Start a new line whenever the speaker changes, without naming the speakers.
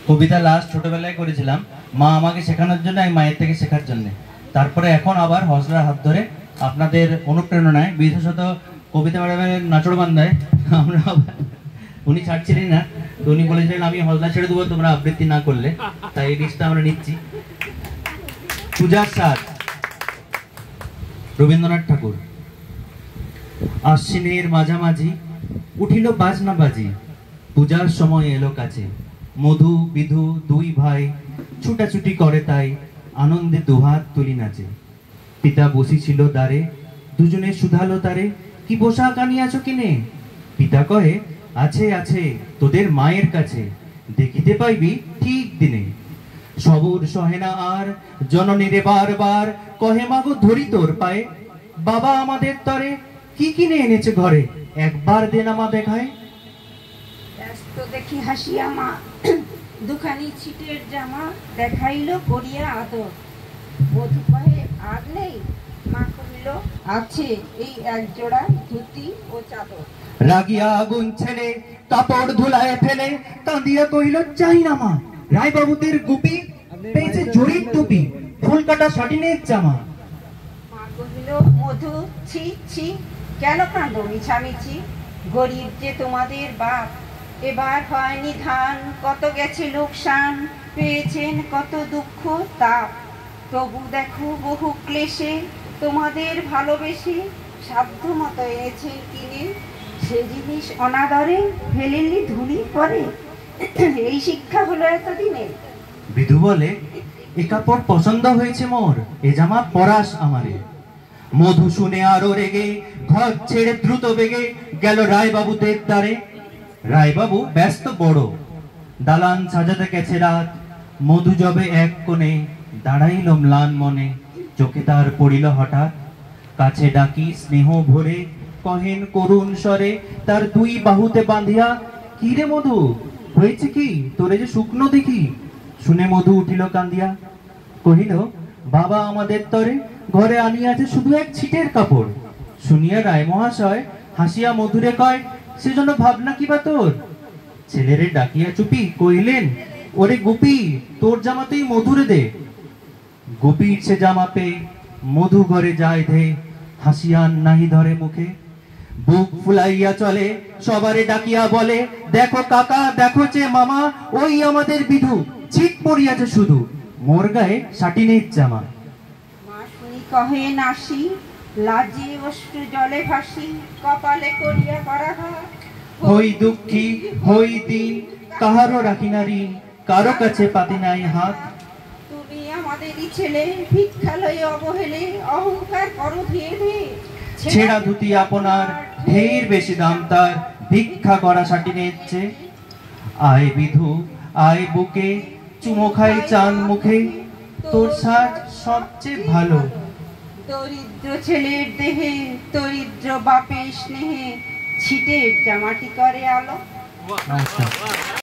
কবিতা last ছোটবেলায় করেছিলাম, মা আমাকে শেখানোর জন্য, আমি মায়ের থেকে শেখার জন্য। তারপরে এখন আবার হজলার হাত ধরে আপনাদের অনুপ্রেরণায়, বিশেষত কবিতা ম্যাডামের নাচড়বান্ধায় আমরা উনি ছাড়ছিলেন না, তো উনি বলেছিলেন আমি হজলা ছেড়ে দেবো তোমরা আবৃত্তি না করলে, তাই এই রিস্কটা আমরা নিচ্ছি। পূজার সাজ, রবীন্দ্রনাথ ঠাকুর। আশ্বিনের মাঝামাঝি উঠিল বাজনা বাজি, পূজার সময় এলো কাছে, মধু বিধু দুই ভাই ছুটাছুটি করে তাই আনন্দে দুহাত তুলি নাচে। পিতা বসিছিল দ্বারে, দুজনে শুধালো তারে, কি পোশাক আনিয়াছ কিনে? পিতা কহে, আছে আছে তোদের মায়ের কাছে, দেখিতে পাইবি ঠিক দিনে। সবুর সহেনা আর জননীরে বারবার কহে, মাগো ধরি তোর পায়ে, বাবা আমাদের তরে কি কিনে এনেছে ঘরে, একবার দেন আমা দেখায়।
ব্যস্ত দেখি হাসিয়া মা দুখানি ছিটের জামা দেখাইল করিয়া আদর। বধূ কহে আর নেই? মা কহিল আছে, এই এক জোড়া ধুতি ও চাদর।
রাগিয়া আগুন ছেলে কাপড় ধুলায় ফেলে কাঁদিয়া কহিল, চাই না মা রায়বাবুদের গুপি, পেয়েছে জরির টুপি, ফুল কাটা শাটিনের জামা।
মা কহিল, মধু ছি ছি, কেন কাঁদো মিছামিছি? গরিব যে তোমাদের বাপ, এবার হয়নি ধান, কত গেছে লোকসান, পেয়েছেন কত দুঃখ তাপ। তবু দেখো বহু ক্লেশে তোমাদের ভালোবেসে সাধ্য মতো এনেছেন কিনে, সে জিনিস অনাদরে ফেলেননি ধুলি পরে। এই শিক্ষা হলো এতদিনে।
বিধু বলে, এ কাপড় পছন্দ হয়েছে মোর, এ জামা পরাস আমারে। মধু শুনে আরো রেগে ঘর ছেড়ে দ্রুত বেগে গেল রায়বাবুদের দ্বারে। রায়বাবু ব্যস্ত বড়, দালান সাজাতে গেছে রাত, মধু জবে এক কোণে দাঁড়াইল ম্লান মনে। চোখে তার পড়িল হঠাৎ, কাছে ডাকি স্নেহ ভরে কহেন করুণ স্বরে তার দুই বাহুতে বাঁধিয়া, কি রে মধু হয়েছে কি, তোরে যে শুকনো দেখি। শুনে মধু উঠিল কান্দিয়া, কহিল, বাবা আমাদের তরে ঘরে আনিয়াছে শুধু এক ছিটের কাপড়। শুনিয়া রায় মহাশয় হাসিয়া মধুরে কয়, সেজন্য ভাবনা কি বা তোর? ছেলেরে ডাকিয়া চুপি কইলেন, ওরে গুপি তোর জামাতেই মধুরে দে। গুপির সে জামা পেয়ে মধু ঘরে যায় ধে, হাসিয়ান নাহি ধরে মুখে। বুক ফুলাইয়া চলে সবারে ডাকিয়া বলে, দেখো কাকা দেখো চে মামা, ওই আমাদের বিধু ছিট পড়িয়াছে শুধু, মোর গায়ে শাটিনের জামা।
মা শুনি কহে নাসি, লাজে অশ্রু জলে ভাসি, কপালে করিয়া করাঘাত।
হই দুঃখী হই দিন, কাহারও রাখি না ঋণ, কারো কাছে পাতি নাই হাত।
তুমি আমাদেরই ছেলে, ভিক্ষা লয়ে অবহেলে অহংকার করো ধীরে ধীরে।
ছেঁড়া ধুতি আপনার ঢের বেশি দাম তার, ভিক্ষা করা শাটিনের চেয়ে। আয় বিধু আয় বুকে, চুমো খাই চান মুখে, তোর সাজ সবচেয়ে ভালো।
দরিদ্র ছেলের দেহে দরিদ্র বাপের স্নেহে ছিটের জামাটি করে আলো।
নমস্কার।